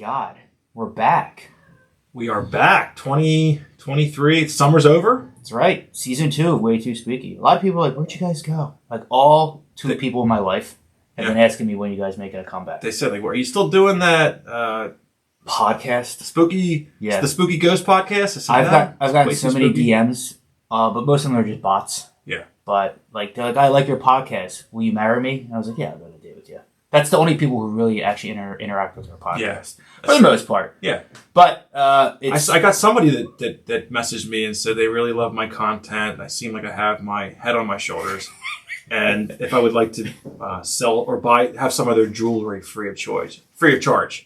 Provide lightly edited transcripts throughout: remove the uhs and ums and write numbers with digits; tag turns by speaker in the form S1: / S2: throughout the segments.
S1: God. We're back.
S2: We are back. 2023. Summer's over.
S1: That's right. Season 2 of Way Too Spooky. A lot of people are like, where'd you guys go? Like, all two people in my life have been asking me when you guys making a comeback.
S2: They said, like, are you still doing that
S1: podcast?
S2: The Spooky Ghost podcast?
S1: I've gotten so many DMs, but most of them are just bots.
S2: Yeah.
S1: But, like, they're like, I like your podcast. Will you marry me? And I was like, yeah, I'll go to date with you. That's the only people who really actually interact with our podcast.
S2: Yeah,
S1: for the most part.
S2: Yeah.
S1: But
S2: I got somebody that messaged me and said they really love my content. I seem like I have my head on my shoulders. And if I would like to sell or have some of their jewelry free of charge.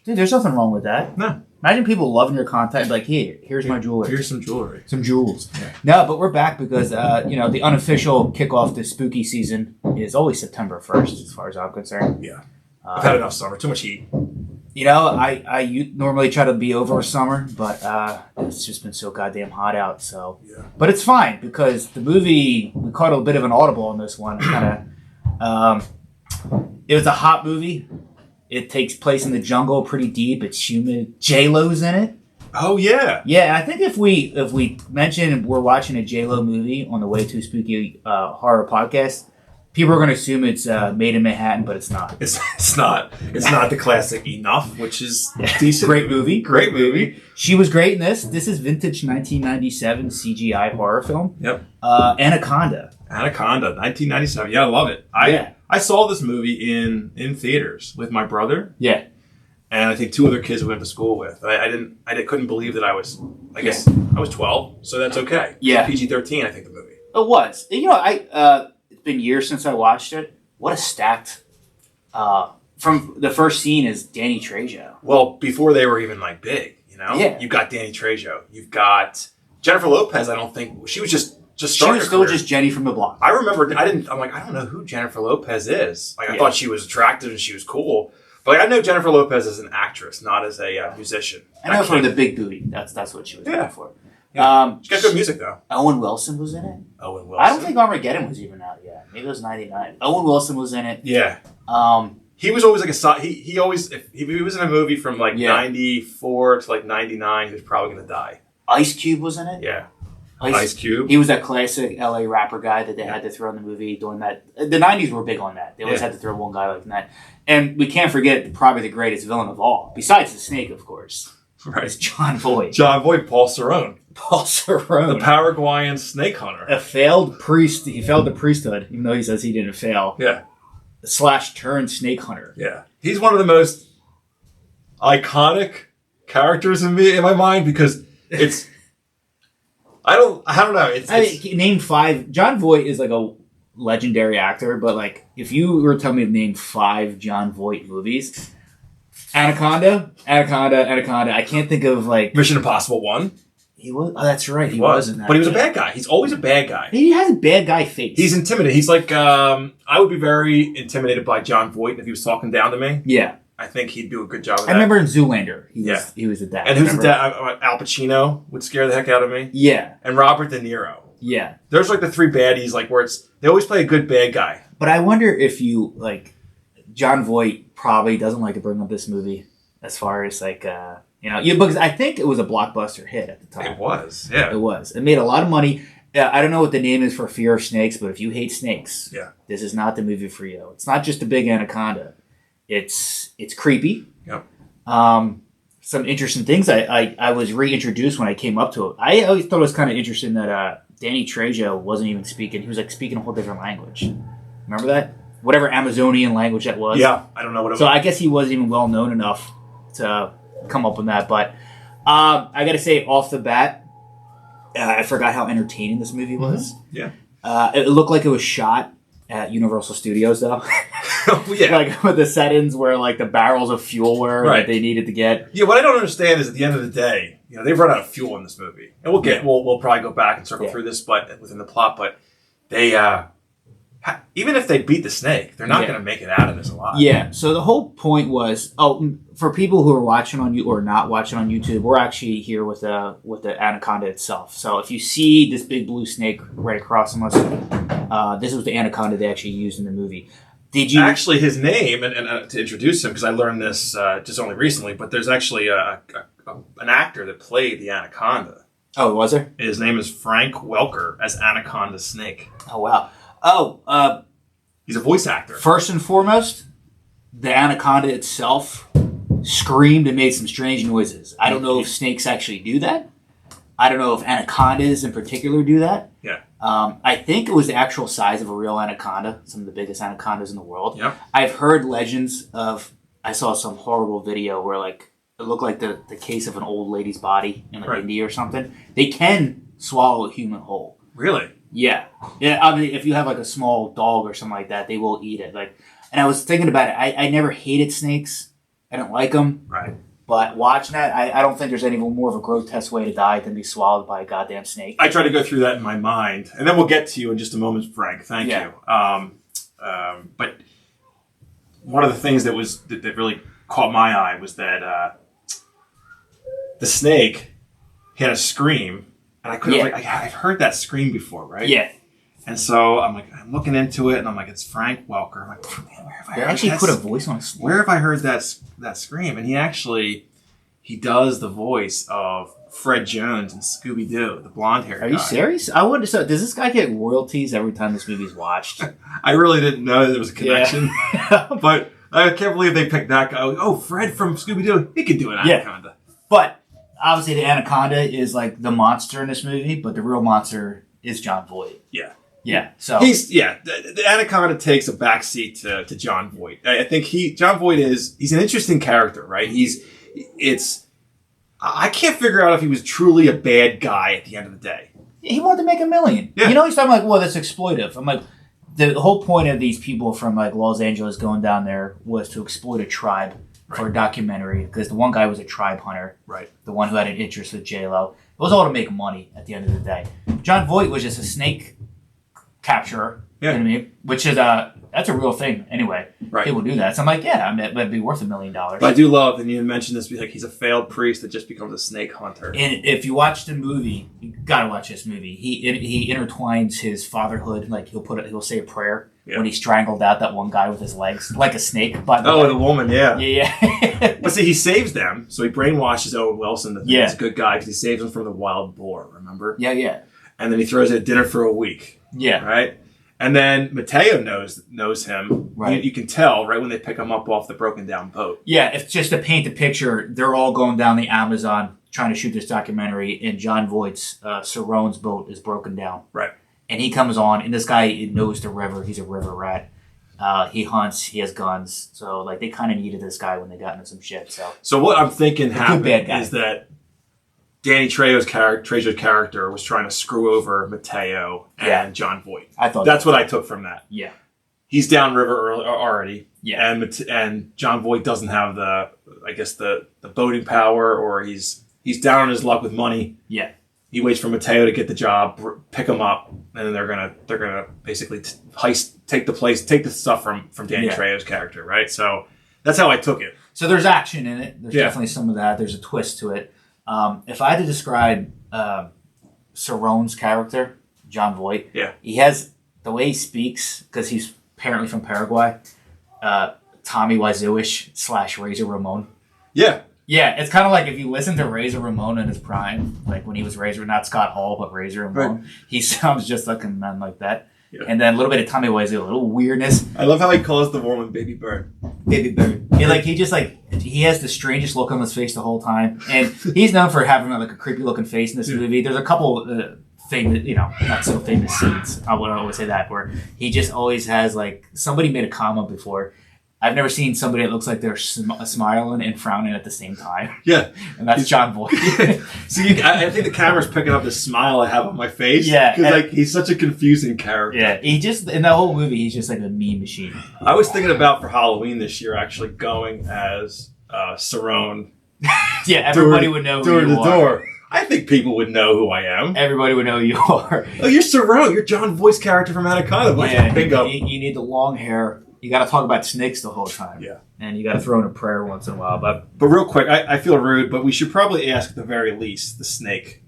S1: Dude, there's nothing wrong with that.
S2: No.
S1: Imagine people loving your content, like, here's my jewelry.
S2: Here's some jewelry.
S1: Some jewels.
S2: Yeah.
S1: No, but we're back because, the unofficial kickoff to spooky season is always September 1st, as far as I'm concerned.
S2: Yeah. I've had enough summer. Too much heat.
S1: I normally try to be over summer, but it's just been so goddamn hot out. So,
S2: yeah.
S1: But it's fine because the movie, we caught a bit of an audible on this one. It was a hot movie. It takes place in the jungle, pretty deep. It's humid. J-Lo's in it.
S2: Oh yeah.
S1: Yeah, and I think if we mention we're watching a J-Lo movie on the Way Too Spooky horror podcast, people are going to assume it's made in Manhattan, but it's not.
S2: It's not. It's not the classic Enough, which is decent.
S1: Great movie.
S2: Great movie.
S1: She was great in this. This is vintage 1997 CGI horror film.
S2: Yep.
S1: Anaconda,
S2: 1997. Yeah, I love it. I saw this movie in theaters with my brother.
S1: Yeah.
S2: And I think two other kids we went to school with. I couldn't believe that I was. I guess I was 12, so that's okay.
S1: Yeah.
S2: PG-13, I think the movie.
S1: It was. It's been years since I watched it. What a stacked. From the first scene is Danny Trejo.
S2: Well, before they were even like big,
S1: Yeah.
S2: You've got Danny Trejo. You've got Jennifer Lopez. I don't think she was just
S1: She
S2: starting.
S1: was still just Jenny from the block.
S2: I remember. I'm like, I don't know who Jennifer Lopez is. Like, I thought she was attractive and she was cool. But I know Jennifer Lopez as an actress, not as a musician.
S1: I know for the big booty. That's what she was there for.
S2: Yeah. She got good music though.
S1: Owen Wilson was in it.
S2: Owen Wilson.
S1: I don't think Armageddon was even out yet. Maybe it was 99. Owen Wilson was in it.
S2: Yeah. He was always like he always if he was in a movie from like 94 to like 99, he was probably gonna die.
S1: Ice Cube was in it.
S2: Yeah. Ice Cube.
S1: He was that classic LA rapper guy that they had to throw in the movie doing that. The 90s were big on that. They always had to throw one guy like that. And we can't forget probably the greatest villain of all, besides the Snake, of course.
S2: Right.
S1: It's John Voight.
S2: Paul Cerrone.
S1: The
S2: Paraguayan snake hunter.
S1: A failed priest. He failed the priesthood, even though he says he didn't fail.
S2: Yeah.
S1: / turned snake hunter.
S2: Yeah. He's one of the most iconic characters in my mind because it's I don't know.
S1: Name 5. John Voight is like a legendary actor, but like if you were telling me to name 5 John Voight movies, Anaconda. I can't think of like
S2: Mission Impossible 1.
S1: He was. Oh, that's right. He was in that.
S2: But he was a bad guy. He's always a bad guy.
S1: He has a bad guy face.
S2: He's intimidating. He's like I would be very intimidated by John Voight if he was talking down to me.
S1: Yeah.
S2: I think he'd do a good job of that.
S1: I remember in Zoolander, he was a dad.
S2: And who's the dad? Al Pacino would scare the heck out of me.
S1: Yeah.
S2: And Robert De Niro.
S1: Yeah.
S2: There's like the 3 baddies, like where they always play a good bad guy.
S1: But I wonder if John Voight probably doesn't like to bring up this movie as far as because I think it was a blockbuster hit at the time.
S2: It was, yeah.
S1: It was. It made a lot of money. I don't know what the name is for Fear of Snakes, but if you hate snakes, this is not the movie for you. It's not just a big anaconda. It's creepy.
S2: Yep.
S1: Some interesting things. I was reintroduced when I came up to it. I always thought it was kind of interesting that Danny Trejo wasn't even speaking. He was like speaking a whole different language. Remember that? Whatever Amazonian language that was.
S2: Yeah, I don't know what it was.
S1: So I guess he wasn't even well known enough to come up with that. But I got to say, off the bat, I forgot how entertaining this movie was.
S2: Mm-hmm. Yeah.
S1: It looked like it was shot at Universal Studios, though.
S2: Yeah.
S1: Like with the settings where like the barrels of fuel were that they needed to get.
S2: Yeah, what I don't understand is at the end of the day, they've run out of fuel in this movie. And we'll probably go back and circle through this but within the plot, but they even if they beat the snake, they're not going to make it out of this alive.
S1: Yeah. So the whole point was, for people who are watching on you or not watching on YouTube, we're actually here with the anaconda itself. So if you see this big blue snake right across from us, this was the anaconda they actually used in the movie. Did you
S2: actually his name and to introduce him because I learned this just only recently, but there's actually an actor that played the Anaconda.
S1: Oh, was there?
S2: His name is Frank Welker as Anaconda Snake.
S1: Oh, wow. Oh,
S2: he's a voice actor.
S1: First and foremost, the Anaconda itself screamed and made some strange noises. I don't know if snakes actually do that. I don't know if anacondas in particular do that.
S2: Yeah.
S1: I think it was the actual size of a real anaconda, some of the biggest anacondas in the world.
S2: Yep.
S1: I've heard legends of, I saw some horrible video where like it looked like the case of an old lady's body in like India or something. They can swallow a human whole.
S2: Really?
S1: Yeah. Yeah. I mean, if you have like a small dog or something like that, they will eat it. Like, and I was thinking about it. I never hated snakes. I don't like them.
S2: Right.
S1: But watching that, I don't think there's any more of a grotesque way to die than be swallowed by a goddamn snake.
S2: I try to go through that in my mind, and then we'll get to you in just a moment, Frank. Thank you. But one of the things that really caught my eye was that the snake had a scream, and I couldn't. I've heard that scream before, right?
S1: Yeah.
S2: And so I'm looking into it, and I'm like, it's Frank Welker. I'm like, man, where have I heard
S1: They actually
S2: that?
S1: put a voice on a snake.
S2: Where have I heard that scream? And he does the voice of Fred Jones in Scooby Doo, the blonde hair guy.
S1: Are you serious? I wonder. So, does this guy get royalties every time this movie's watched?
S2: I really didn't know there was a connection,
S1: Yeah.
S2: but I can't believe they picked that guy. Oh, Fred from Scooby Doo, he could do an Anaconda.
S1: But obviously, the Anaconda is like the monster in this movie, but the real monster is John Voight.
S2: Yeah.
S1: Yeah, so
S2: the Anaconda takes a backseat to John Voight. I think John Voight he's an interesting character, right? I can't figure out if he was truly a bad guy at the end of the day.
S1: He wanted to make $1 million.
S2: Yeah.
S1: You know, he's talking like, well, that's exploitive. I'm like, the whole point of these people from like Los Angeles going down there was to exploit a tribe for a documentary because the one guy was a tribe hunter,
S2: right?
S1: The one who had an interest with J-Lo. It was all to make money at the end of the day. John Voight was just a snake capturer, you know what I mean? Which is that's a real thing anyway.
S2: Right.
S1: People do that. So I'm like, yeah, that'd be worth $1 million.
S2: But I do love, and you mentioned this, like he's a failed priest that just becomes a snake hunter.
S1: And if you watch the movie, you gotta watch this movie. He intertwines his fatherhood, like he'll say a prayer when he strangled out that one guy with his legs, like a snake. By the way.
S2: The woman, yeah.
S1: Yeah.
S2: But see, he saves them, so he brainwashes Owen Wilson to think he's a good guy because he saves them from the wild boar, remember?
S1: Yeah.
S2: And then he throws it at dinner for a week.
S1: Yeah.
S2: Right? And then Mateo knows him.
S1: Right.
S2: You can tell right when they pick him up off the broken down boat.
S1: Yeah, it's just to paint the picture, they're all going down the Amazon trying to shoot this documentary, and John Voight's Cerrone's boat is broken down.
S2: Right.
S1: And he comes on, and this guy knows the river. He's a river rat. He hunts. He has guns. So, like, they kind of needed this guy when they got into some shit. So
S2: what I'm thinking happened
S1: guy.
S2: is that Danny Trejo's character was trying to screw over Mateo and John Voight.
S1: I thought
S2: that's what I took from that.
S1: Yeah.
S2: He's downriver already.
S1: Yeah.
S2: And John Voight doesn't have the boating power, or he's down on his luck with money.
S1: Yeah.
S2: He waits for Mateo to get the job, pick him up, and then they're gonna basically take the stuff from Danny Trejo's character, right? So that's how I took it.
S1: So there's action in it. There's definitely some of that. There's a twist to it. If I had to describe Cerrone's character, John Voight, he has the way he speaks because he's apparently from Paraguay. Tommy Wiseau-ish / Razor Ramon.
S2: Yeah.
S1: Yeah, it's kind of like if you listen to Razor Ramon in his prime, like when he was Razor, not Scott Hall, but Razor Ramon. Right. He sounds just like a man like that. Yeah. And then a little bit of Tommy Wiseau, a little weirdness.
S2: I love how he calls the woman Baby Bird.
S1: Baby Bird. Yeah, he has the strangest look on his face the whole time. And he's known for having like a creepy looking face in this movie. There's a couple famous, not so famous scenes, I would always say that, where he just always has like, somebody made a comment before, I've never seen somebody that looks like they're smiling and frowning at the same time. Yeah. And that's John Voight.
S2: See, I think the camera's picking up the smile I have on my face.
S1: Yeah.
S2: Because he's such a confusing character.
S1: Yeah. In that whole movie, he's just like a meme machine.
S2: I was thinking about for Halloween this year actually going as Cerrone.
S1: Yeah, everybody would know who you are.
S2: Door. I think people would know who I am.
S1: Everybody would know who you are.
S2: Oh, you're Cerrone. You're John Voight's character from Anaconda.
S1: Yeah, bingo. You need the long hair. You got to talk about snakes the whole time.
S2: Yeah.
S1: And you got to throw in a prayer once in a while. But
S2: real quick, I feel rude, but we should probably ask at the very least the snake.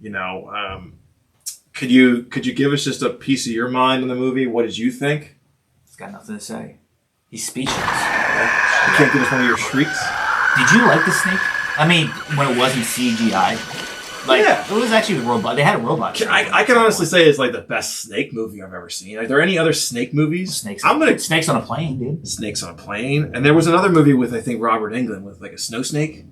S2: Could you give us just a piece of your mind on the movie? What did you think?
S1: It's got nothing to say. He's speechless.
S2: You can't give us one of your shrieks?
S1: Did you like the snake? I mean, when it wasn't CGI. Like, it was actually a robot. They had a robot.
S2: I can honestly say it's like the best snake movie I've ever seen. Are there any other snake movies?
S1: Snakes on a plane, dude.
S2: Snakes on a plane. And there was another movie with, I think, Robert Englund with like a snow snake.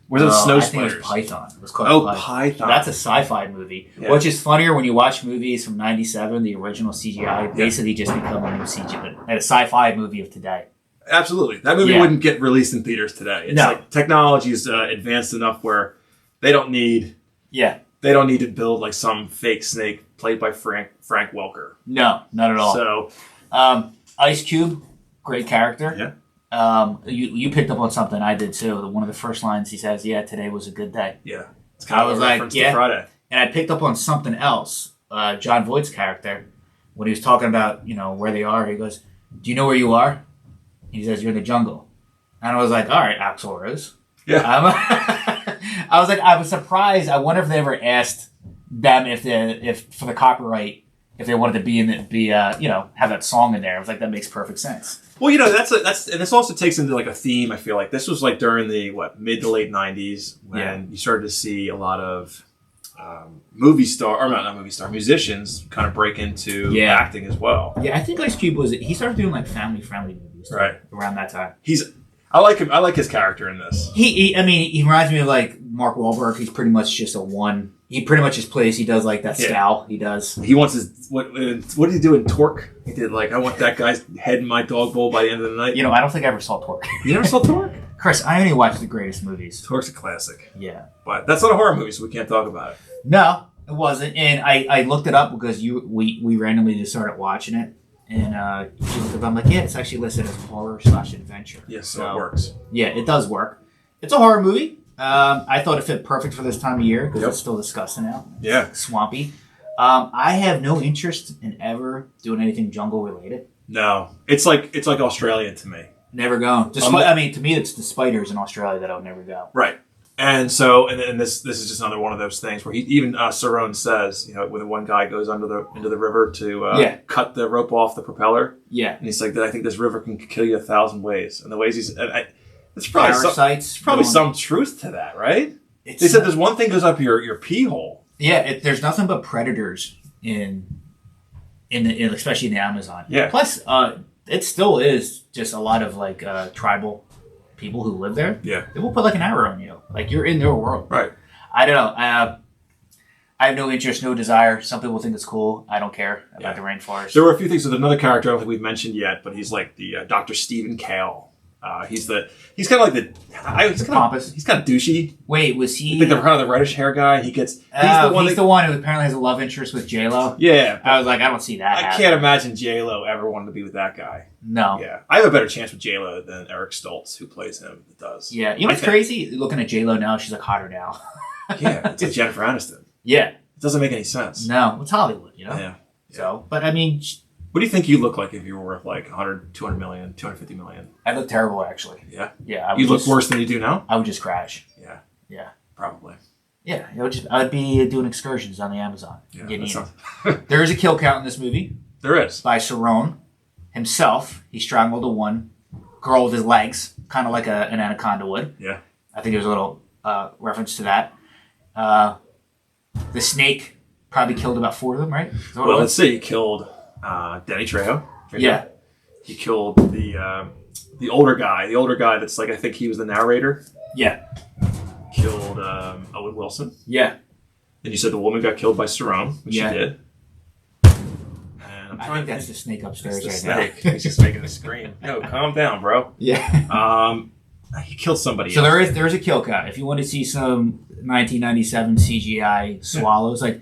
S2: Where those snow
S1: I
S2: spiders?
S1: think it was Python. It was called
S2: Python.
S1: That's a sci-fi movie. Yeah. Which is funnier when you watch movies from '97, the original CGI, basically just become a new CGI. And a sci-fi movie of today.
S2: Absolutely. That movie wouldn't get rreleased in theaters today. It's like technology is advanced enough where they don't need... They don't need to build like some fake snake played by Frank Welker.
S1: No, not at all.
S2: So,
S1: Ice Cube, great character.
S2: Yeah.
S1: You picked up on something I did too. One of the first lines he says, "Yeah, today was a good day."
S2: Yeah. It's kind of a reference to Friday.
S1: And I picked up on something else. John Voight's character, when he was talking about where they are, he goes, "Do you know where you are?" He says, "You're in the jungle." And I was like, "All right, Axl Rose."
S2: Yeah.
S1: I was surprised. I wonder if they ever asked them if for the copyright, if they wanted to have that song in there. I was like, that makes perfect sense.
S2: Well, and this also takes into like a theme. I feel like this was like during the mid to late '90s when you started to see a lot of musicians kind of break into acting as well.
S1: Yeah, I think Ice Cube he started doing like family-friendly movies around that time.
S2: I like him. I like his character in this.
S1: He reminds me of like Mark Wahlberg. He's pretty much just he pretty much just plays. He does like that scowl. He does.
S2: He wants what did he do in Torque? He did like, I want that guy's head in my dog bowl by the end of the night.
S1: I don't think I ever saw Torque.
S2: You never saw Torque?
S1: Chris, I only watch the greatest movies.
S2: Torque's a classic.
S1: Yeah.
S2: But that's not a horror movie, so we can't talk about it.
S1: No, it wasn't. And I looked it up because we randomly just started watching it. And I'm like, it's actually listed as horror/adventure.
S2: Yes, so it works.
S1: Yeah, it does work. It's a horror movie. I thought it fit perfect for this time of year because it's still disgusting out.
S2: Yeah.
S1: Swampy. I have no interest in ever doing anything jungle related.
S2: No. It's like Australian to me.
S1: Never go. To me, it's the spiders in Australia that I'll never go.
S2: Right. And so, and this is just another one of those things where even Cerrone says, when one guy goes into the river to cut the rope off the propeller.
S1: Yeah.
S2: And he's like, I think this river can kill you 1,000 ways. And the ways it's probably
S1: parasites.
S2: Some truth to that, right? They said there's one thing goes up your pee hole.
S1: Yeah. There's nothing but predators especially in the Amazon.
S2: Yeah.
S1: Plus, it still is just a lot of like tribal people who live there.
S2: Yeah.
S1: They will put like an arrow on you. Like you're in their world.
S2: Right.
S1: I don't know. I have no interest, no desire. Some people think it's cool. I don't care about the rainforest.
S2: There were a few things with another character I don't think we've mentioned yet, but he's like the Dr. Stephen Kale. He's kind of like he's
S1: pompous.
S2: He's kind of douchey.
S1: Wait, was he?
S2: Like the kind of the reddish hair guy. He's
S1: the one who apparently has a love interest with J-Lo.
S2: Yeah.
S1: I was like, I don't see that.
S2: I can't imagine J-Lo ever wanted to be with that guy.
S1: No.
S2: Yeah. I have a better chance with J-Lo than Eric Stoltz, who plays him. Does.
S1: Yeah. You know what's crazy? Looking at J-Lo now, she's like hotter now.
S2: Yeah. It's like Jennifer Aniston.
S1: Yeah.
S2: It doesn't make any sense.
S1: No. It's Hollywood,
S2: Yeah.
S1: So, but I mean...
S2: What do you think you look like if you were worth like 100, 200 million, 250 million?
S1: I look terrible, actually.
S2: Yeah?
S1: Yeah.
S2: You look worse than you do now?
S1: I would just crash.
S2: Yeah.
S1: Yeah.
S2: Probably.
S1: Yeah. I would be doing excursions on the Amazon.
S2: Yeah,
S1: there is a kill count in this movie.
S2: There is.
S1: By Cerrone himself. He strangled a one girl with his legs, kind of like an anaconda would.
S2: Yeah.
S1: I think there's a little reference to that. The snake probably killed about 4 of them, right?
S2: Well, let's see. He killed Danny Trejo.
S1: Yeah.
S2: He killed the older guy. The older guy that's like, I think he was the narrator.
S1: Yeah.
S2: Killed Owen Wilson.
S1: Yeah.
S2: And you said the woman got killed by Cerrone, which she did. And
S1: I think that's the snake upstairs right
S2: snake. Now. He's just making a scream. No, calm down, bro.
S1: Yeah.
S2: He killed somebody
S1: so
S2: else.
S1: there is a kill count. If you want to see some 1997 CGI swallows, like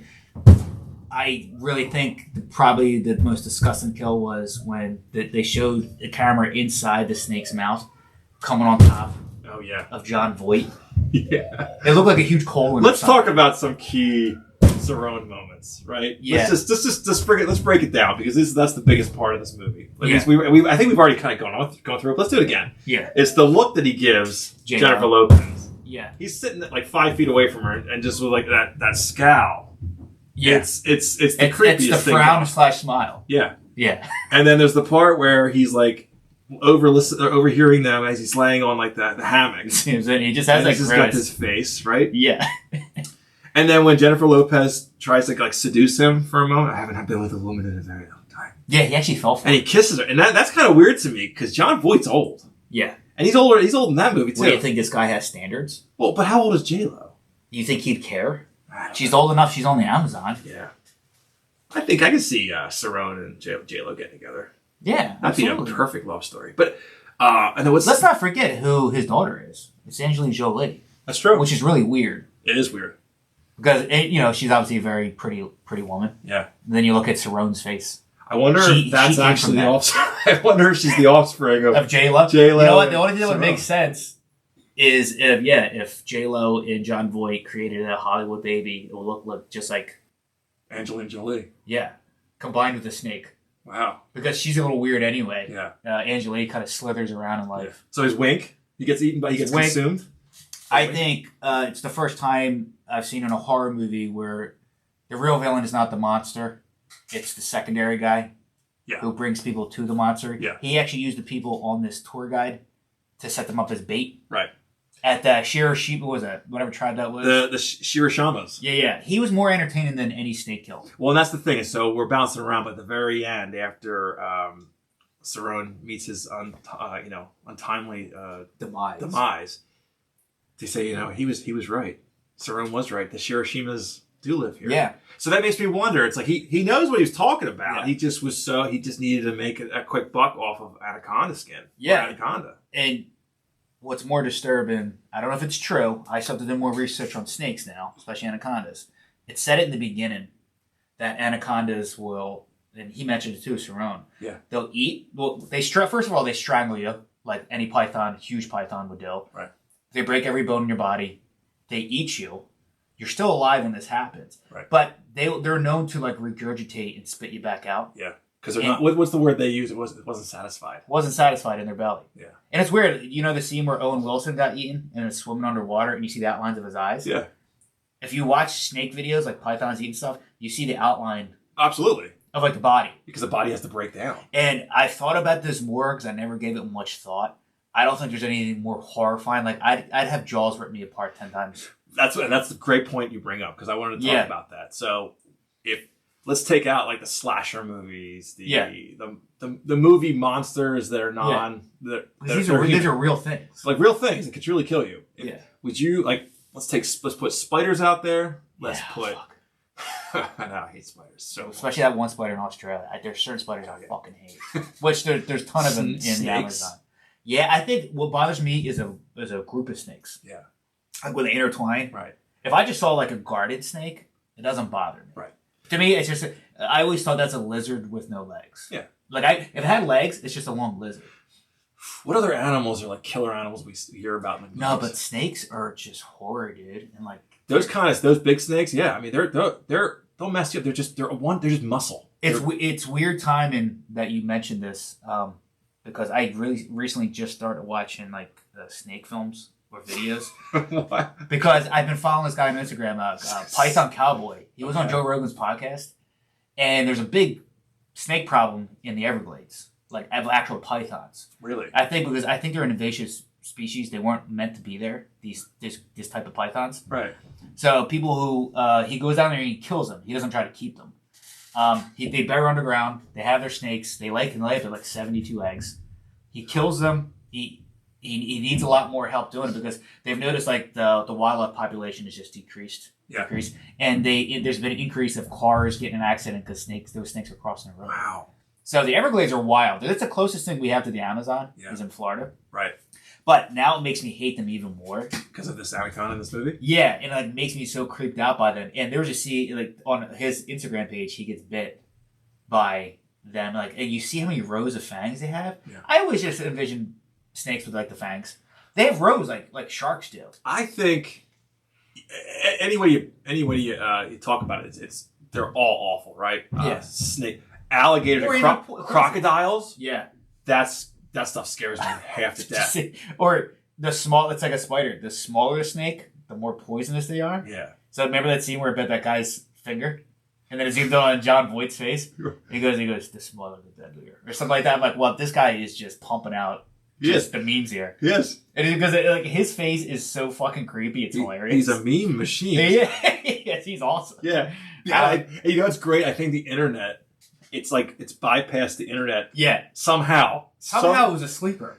S1: I really think probably the most disgusting kill was when they showed the camera inside the snake's mouth coming on top of John Voight.
S2: Yeah.
S1: It looked like a huge colon.
S2: Let's talk about some key Cerrone moments, right?
S1: Yeah.
S2: Let's break it down because that's the biggest part of this movie. Like I think we've already kind of gone through it. Let's do it again.
S1: Yeah.
S2: It's the look that he gives Jennifer Lopez.
S1: Yeah.
S2: He's sitting at like 5 feet away from her and just with like that scowl.
S1: Yeah.
S2: It's the creepiest thing.
S1: It's the frown/smile.
S2: Yeah.
S1: Yeah.
S2: And then there's the part where he's like overhearing them as he's laying on like the hammock.
S1: Seems that he just has
S2: and
S1: like
S2: he's just got this face, right?
S1: Yeah.
S2: And then when Jennifer Lopez tries to like seduce him for a moment, I haven't been with a woman in a very long time.
S1: Yeah, he actually fell for
S2: and
S1: it.
S2: he kisses her, and that's kind of weird to me because Jon Voight's old.
S1: Yeah.
S2: And he's older. He's old in that movie too.
S1: What, do you think this guy has standards?
S2: Well, but how old is J-Lo?
S1: You think he'd care? She's old enough. She's on the Amazon.
S2: Yeah. I think I could see Cerrone and J-Lo getting together.
S1: Yeah,
S2: that'd be a perfect love story. But and then
S1: let's not forget who his daughter is. It's Angelina Jolie.
S2: That's true.
S1: Which is really weird.
S2: It is weird
S1: because she's obviously a very pretty woman.
S2: Yeah.
S1: And then you look at Cerrone's face.
S2: I wonder if that's actually the offspring. I wonder if she's the offspring of
S1: J-Lo.
S2: J-Lo.
S1: You know what? The only thing that would make sense is if J-Lo and Jon Voight created a Hollywood baby, it will look just like
S2: Angelina Jolie.
S1: Yeah, combined with a snake.
S2: Wow.
S1: Because she's a little weird anyway.
S2: Yeah.
S1: Angelina kind of slithers around in life. Yeah.
S2: So his Wink, he gets eaten, but he gets consumed.
S1: I think it's the first time I've seen in a horror movie where the real villain is not the monster. It's the secondary guy who brings people to the monster.
S2: Yeah.
S1: He actually used the people on this tour guide to set them up as bait.
S2: Right.
S1: At the Shirashima, was that? Whatever tribe that was.
S2: The Shirishamas.
S1: Yeah. He was more entertaining than any snake kill.
S2: Well, and that's the thing. So we're bouncing around, but at the very end, after Cerrone meets his untimely demise, they say, he was right. Cerrone was right. The Shirishimas do live here.
S1: Yeah.
S2: So that makes me wonder. It's like he knows what he was talking about. Yeah. He just needed to make a quick buck off of Anaconda skin.
S1: Yeah.
S2: Anaconda.
S1: And what's more disturbing, I don't know if it's true. I still have to do more research on snakes now, especially anacondas. It said it in the beginning that anacondas will, and he mentioned it too, Cerrone.
S2: Yeah.
S1: They'll eat. Well, first of all, they strangle you like any huge python would do.
S2: Right.
S1: They break every bone in your body. They eat you. You're still alive when this happens.
S2: Right.
S1: But they're known to like regurgitate and spit you back out.
S2: Yeah. Because they're not. What's the word they use? It wasn't satisfied.
S1: Wasn't satisfied in their belly.
S2: Yeah.
S1: And it's weird. You know the scene where Owen Wilson got eaten and is swimming underwater, and you see the outlines of his eyes.
S2: Yeah.
S1: If you watch snake videos like pythons eating stuff, you see the outline.
S2: Absolutely.
S1: Of like the body.
S2: Because the body has to break down.
S1: And I thought about this more because I never gave it much thought. I don't think there's anything more horrifying. Like I'd have jaws rip me apart 10 times.
S2: That's the great point you bring up because I wanted to talk about that. So let's take out like the slasher movies, the movie monsters that are
S1: these are real things.
S2: Like real things that could truly kill you. Would you let's put spiders out there. Let's put I know I hate spiders so
S1: especially that one spider in Australia. There's certain spiders I fucking hate. Which there's a ton of them in the Amazon. Yeah, I think what bothers me is a group of snakes.
S2: Yeah.
S1: Like when they intertwine.
S2: Right.
S1: If I just saw like a guarded snake, it doesn't bother me.
S2: Right.
S1: To me, it's just I always thought that's a lizard with no legs.
S2: Yeah.
S1: Like if it had legs, it's just a long lizard.
S2: What other animals are like killer animals we hear about? In the
S1: no, but snakes are just horror, dude. And like
S2: those big snakes, yeah. I mean, they'll mess you up. They're just muscle.
S1: It's weird timing that you mentioned this because I really recently just started watching like snake films or videos.
S2: What?
S1: Because I've been following this guy on Instagram, Python Cowboy. He was on Joe Rogan's podcast, and there's a big snake problem in the Everglades, like actual pythons.
S2: Really?
S1: I think they're an invasive species. They weren't meant to be there. This type of pythons.
S2: Right.
S1: So people who he goes down there and he kills them. He doesn't try to keep them. They bury underground. They have their snakes. They lay up to like 72 eggs. He kills them. He needs a lot more help doing it because they've noticed like the wildlife population has just decreased. And there's been an increase of cars getting in an accident because those snakes are crossing the road.
S2: Wow.
S1: So the Everglades are wild. That's the closest thing we have to the Amazon is in Florida.
S2: Right.
S1: But now it makes me hate them even more.
S2: Because of this anaconda in this movie?
S1: Yeah, and it makes me so creeped out by them. And there was a scene, like, on his Instagram page, he gets bit by them. Like, and you see how many rows of fangs they have?
S2: Yeah.
S1: I always just envision snakes with, like, the fangs. They have rows like sharks do.
S2: I think, any way you talk about it, they're all awful, right? Snake, alligators, crocodiles.
S1: Yeah.
S2: That stuff scares me half to death.
S1: Or it's like a spider. The smaller the snake, the more poisonous they are.
S2: Yeah.
S1: So remember that scene where it bit that guy's finger? And then it zoomed on John Voight's face. He goes, the smaller the deadlier. Or something like that. I'm like, well, this guy is just pumping out just the memes here.
S2: Yes.
S1: And because like his face is so fucking creepy, it's hilarious.
S2: He's a meme machine.
S1: Yes, he's awesome.
S2: Yeah. You know what's great? I think the internet, it's bypassed the internet.
S1: Yeah.
S2: Somehow
S1: it was a sleeper.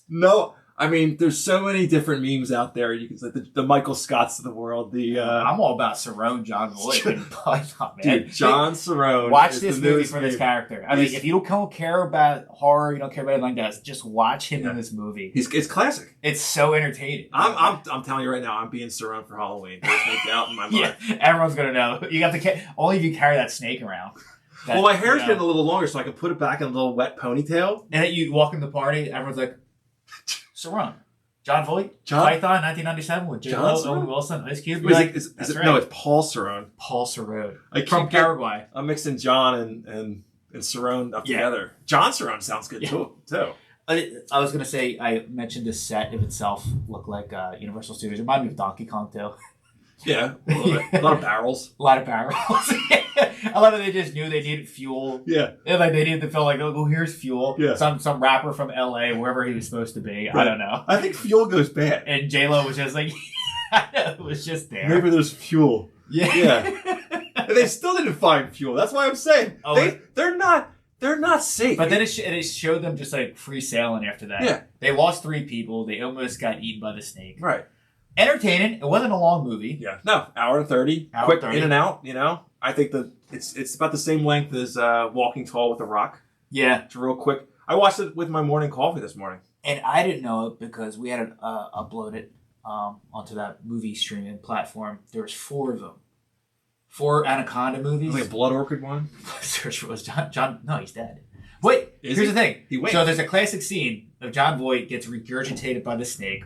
S2: No. I mean, there's so many different memes out there. You can say the Michael Scotts of the world.
S1: I'm all about Cerrone, John Voight, and Python, man.
S2: Dude, John Cerrone.
S1: Watch this movie for this character. I mean, if you don't care about horror, you don't care about anything like that, just watch him in this movie.
S2: It's classic.
S1: It's so entertaining.
S2: I'm telling you right now, I'm being Cerrone for Halloween. There's no doubt in my mind.
S1: Yeah, everyone's gonna know. You got to only if you carry that snake around.
S2: Well, my hair's getting a little longer, so I can put it back in a little wet ponytail.
S1: And then you walk in the party, everyone's like, Cerrone. John Voight, Python, 1997 with J-Lo, Owen Wilson, Ice Cube.
S2: No, it's Paul Cerrone.
S1: Paul Cerrone.
S2: From
S1: Paraguay.
S2: I'm mixing John and Cerrone up together. John Cerrone sounds good too.
S1: I was going to say, I mentioned the set of itself looked like Universal Studios. It reminded me of Donkey Kong too.
S2: Yeah, a little bit. A lot of barrels.
S1: A lot of barrels. I love that they just knew they needed fuel.
S2: Yeah.
S1: And like they needed to feel like, oh, here's fuel.
S2: Yeah.
S1: Some rapper from LA, wherever he was supposed to be. Right. I don't know.
S2: I think fuel goes bad.
S1: And J-Lo was just like, I know, it was just there.
S2: Maybe there's fuel.
S1: Yeah.
S2: They still didn't find fuel. That's why I'm saying. They're not safe.
S1: But then it showed them just like free sailing after that.
S2: Yeah.
S1: They lost 3 people. They almost got eaten by the snake.
S2: Right.
S1: Entertaining. It wasn't a long movie.
S2: Yeah. No, hour and 30. Quick in and out, you know. I think that it's about the same length as Walking Tall with The Rock.
S1: Yeah.
S2: It's real quick. I watched it with my morning coffee this morning.
S1: And I didn't know it because we had it uploaded onto that movie streaming platform. There was 4 of them. 4 Anaconda movies.
S2: Like a Blood Orchid one?
S1: Search was John. No, he's dead. Wait, here's the thing. So there's a classic scene of John Voight gets regurgitated by the snake,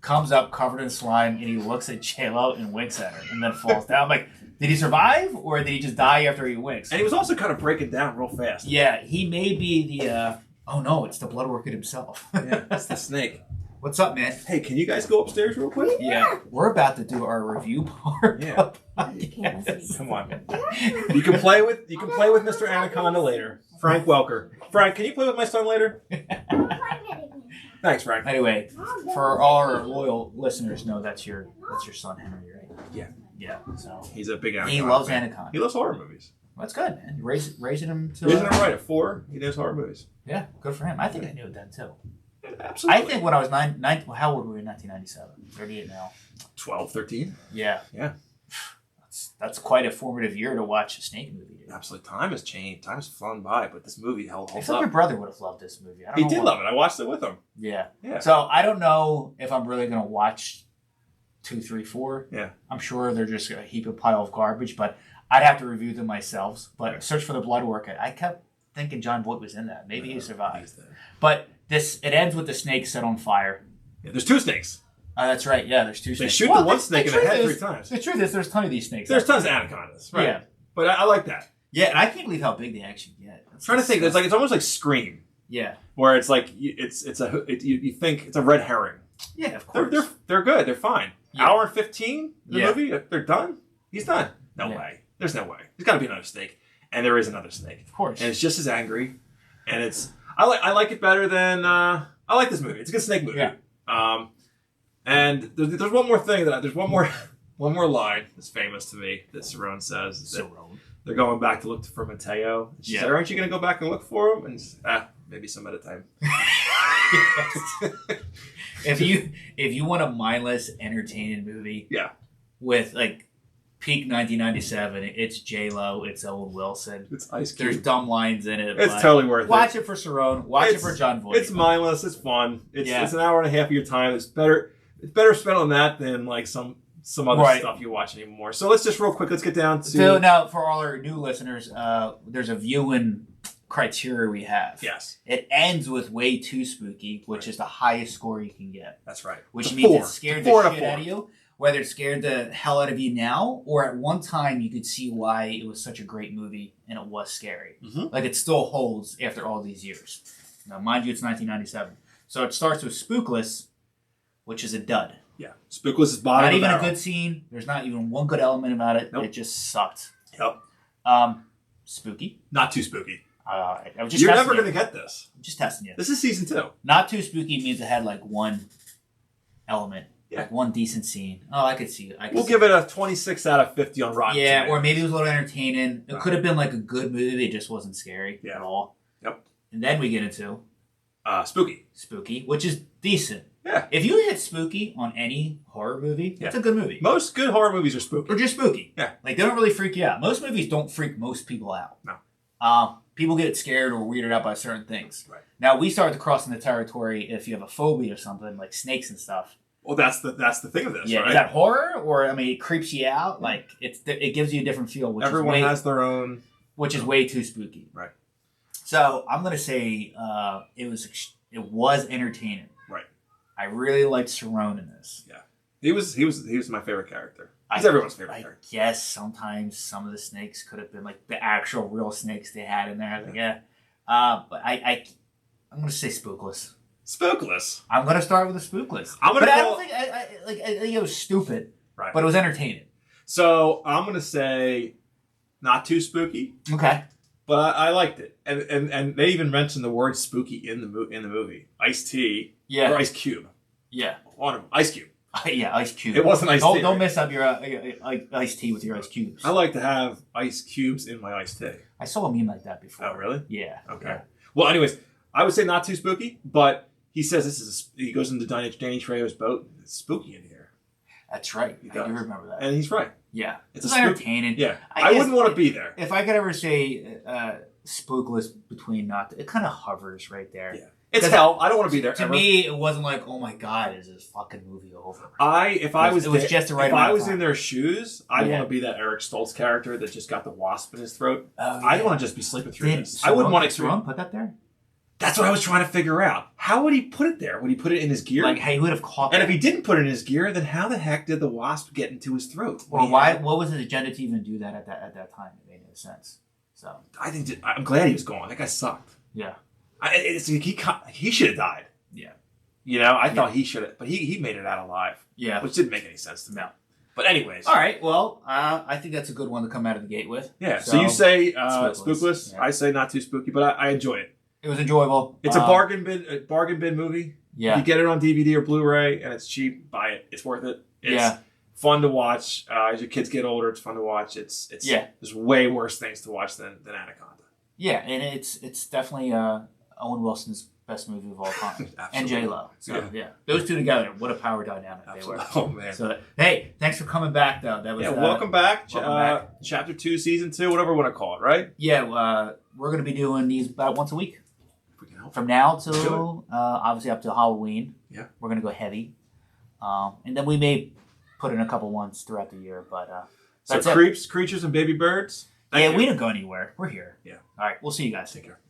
S1: comes up covered in slime, and he looks at J-Lo and winks at her, and then falls down. I'm like, did he survive, or did he just die after he winks?
S2: And he was also kind of breaking down real fast.
S1: Yeah, he may be the... oh no, it's the Blood Orchid himself.
S2: Yeah, it's the snake.
S1: What's up, man?
S2: Hey, can you guys go upstairs real quick?
S1: Yeah, we're about to do our review part.
S2: Yeah. Come on. You can play with Mr. Anaconda later. Frank Welker. Frank, can you play with my son later? Thanks, Frank.
S1: Anyway, for all our loyal listeners, know that's your son Henry, right?
S2: Yeah.
S1: Yeah. So
S2: he's a big Anaconda.
S1: He loves Anaconda.
S2: He loves horror movies.
S1: Well, that's good, man. Raising him to
S2: raising him right at 4. He knows horror movies.
S1: Yeah, good for him. I think I knew it then too.
S2: Absolutely.
S1: I think when I was 9 well, how old were we in 1997? 38 now.
S2: 12, 13.
S1: Yeah.
S2: Yeah.
S1: That's quite a formative year to watch a snake movie. Dude.
S2: Absolutely. Time has changed. Time has flown by, but this movie holds up.
S1: I feel like your brother would have loved this movie.
S2: He did love it. I watched it with him.
S1: Yeah.
S2: Yeah.
S1: So I don't know if I'm really going to watch 2, 3, 4.
S2: Yeah.
S1: I'm sure they're just a heap of pile of garbage, but I'd have to review them myself. But Search for the Blood Orchid, I kept thinking John Voight was in that. Maybe he survived. But it ends with the snake set on fire.
S2: Yeah, there's 2 snakes.
S1: Oh, that's right. Yeah, there's 2 snakes.
S2: They shoot the one snake in the head 3 times.
S1: The truth is, there's a ton of these snakes.
S2: There's tons of anacondas. Right. Yeah. But I like that.
S1: Yeah, and I can't believe how big they actually get.
S2: I'm trying to think. It's almost like Scream.
S1: Yeah.
S2: Where it's like you think it's a red herring.
S1: Yeah, of course.
S2: They're good. They're fine.
S1: Yeah.
S2: Hour and 15 the movie. They're done. He's done. No way. There's no way. There's got to be another snake, and there is another snake.
S1: Of course.
S2: And it's just as angry, and it's I like it better than I like this movie. It's a good snake movie.
S1: Yeah.
S2: And there's one more thing there's one more line that's famous to me that Cerrone says. They're going back to look for Mateo. She said, "Aren't you going to go back and look for him?" And maybe some other time.
S1: If you want a mindless, entertaining movie, with like peak 1997, it's J-Lo, it's Owen Wilson,
S2: it's Ice Cube.
S1: There's dumb lines in it.
S2: It's totally worth it.
S1: Watch it for Cerrone. Watch it for John Voight.
S2: It's mindless. It's fun. It's an hour and a half of your time. It's better spent on that than like some other stuff you watch anymore. So let's just real quick. Let's get down to.
S1: So now, for all our new listeners, there's a viewing criteria we have.
S2: Yes.
S1: It ends with way too spooky, which is the highest score you can get.
S2: That's right.
S1: Which means it scared the shit out of you. Whether it scared the hell out of you now, or at one time you could see why it was such a great movie and it was scary.
S2: Mm-hmm.
S1: Like it still holds after all these years. Now, mind you, it's 1997. So it starts with Spookless, which is a dud.
S2: Yeah. Spookless is bottom.
S1: Not even a good scene. There's not even one good element about it.
S2: Nope.
S1: It just sucked.
S2: Yep.
S1: Spooky.
S2: Not too spooky.
S1: I was just
S2: You're
S1: testing
S2: never
S1: you.
S2: going to get this.
S1: I'm just testing you.
S2: This is season 2.
S1: Not too spooky means it had like one element,
S2: Yeah.
S1: like one decent scene. Oh, I could see it.
S2: We'll give it a 26 out of 50 on Rotten
S1: Yeah,
S2: Tomatoes.
S1: or maybe it was a little entertaining. It could have been like a good movie. It just wasn't scary at all.
S2: Yep.
S1: And then we get into
S2: Spooky.
S1: Spooky, which is decent.
S2: Yeah.
S1: If you hit spooky on any horror movie, it's a good movie.
S2: Most good horror movies are spooky.
S1: Or just spooky.
S2: Yeah.
S1: Like, they don't really freak you out. Most movies don't freak most people out.
S2: No.
S1: People get scared or weirded out by certain things.
S2: Right.
S1: Now, we start to cross in the territory if you have a phobia or something, like snakes and stuff.
S2: Well, that's the thing of this,
S1: Yeah,
S2: right?
S1: is that horror? Or, I mean, it creeps you out? Like, it gives you a different feel, which
S2: Everyone has their own...
S1: Which is way too spooky.
S2: Right.
S1: So, I'm going to say it was entertaining.
S2: Right.
S1: I really liked Cerrone in this.
S2: Yeah. He was my favorite character. He's everyone's favorite character.
S1: Yes, sometimes some of the snakes could have been like the actual real snakes they had in there. Like, yeah. But I'm going to say spookless.
S2: Spookless.
S1: I'm going to start with a spookless.
S2: I
S1: don't think I think it was stupid.
S2: Right.
S1: But it was entertaining.
S2: So I'm going to say not too spooky.
S1: Okay.
S2: But I liked it, and they even mentioned the word spooky in the movie. Ice-T or Ice Cube.
S1: Yeah.
S2: One of them. Ice Cube.
S1: Yeah, Ice Cube.
S2: It wasn't Ice Tea.
S1: Don't mess up your iced tea with your ice cubes.
S2: I like to have ice cubes in my iced tea.
S1: I saw a meme like that before.
S2: Oh, really?
S1: Yeah.
S2: Okay.
S1: Yeah.
S2: Well, anyways, I would say not too spooky, but he says he goes into Danny Trejo's boat. It's spooky in here.
S1: That's right. I do remember that.
S2: And he's right.
S1: Yeah.
S2: It's
S1: entertaining.
S2: Yeah. I wouldn't want to be there.
S1: If I could ever say spookless between it kind of hovers right there.
S2: Yeah. It's hell. I don't want to be there.
S1: To me, it wasn't like, oh my god, is this fucking movie over?
S2: If I was
S1: in
S2: their shoes, I'd want to be that Eric Stoltz character that just got the wasp in his throat.
S1: Oh, yeah.
S2: I'd want to just be sleeping through this. I wouldn't want to
S1: put that there.
S2: That's what I was trying to figure out. How would he put it there? Would he put it in his gear?
S1: Like, he would have caught.
S2: And if he didn't put it in his gear, then how the heck did the wasp get into his throat?
S1: Or why? What was his agenda to even do that at that time? It made no sense. So
S2: I'm glad he was gone. That guy sucked.
S1: Yeah.
S2: He should have died.
S1: Yeah.
S2: You know, I thought he should have, but he made it out alive.
S1: Yeah.
S2: Which didn't make any sense to me.
S1: No.
S2: But anyways.
S1: All right. Well, I think that's a good one to come out of the gate with.
S2: Yeah. So you say spookless. Yeah. I say not too spooky, but I enjoy it.
S1: It was enjoyable.
S2: It's a bargain bin movie.
S1: Yeah.
S2: If you get it on DVD or Blu-ray and it's cheap, buy it. It's worth it. It's fun to watch. As your kids get older, it's fun to watch. There's way worse things to watch than Anaconda.
S1: Yeah, and it's definitely Owen Wilson's best movie of all time. And J-Lo. So, yeah. Those two together, what a power dynamic they were.
S2: Oh, man.
S1: So, hey, thanks for coming back, though. That was
S2: welcome back.
S1: Welcome back.
S2: Chapter 2, Season 2, whatever we want to call it, right?
S1: Yeah, we're going to be doing these about once a week. From now till, obviously, up to Halloween.
S2: Yeah.
S1: We're going to go heavy. And then we may put in a couple ones throughout the year, but...
S2: so creatures, and baby birds.
S1: We don't go anywhere. We're here.
S2: Yeah.
S1: All right, we'll see you guys.
S2: Take care.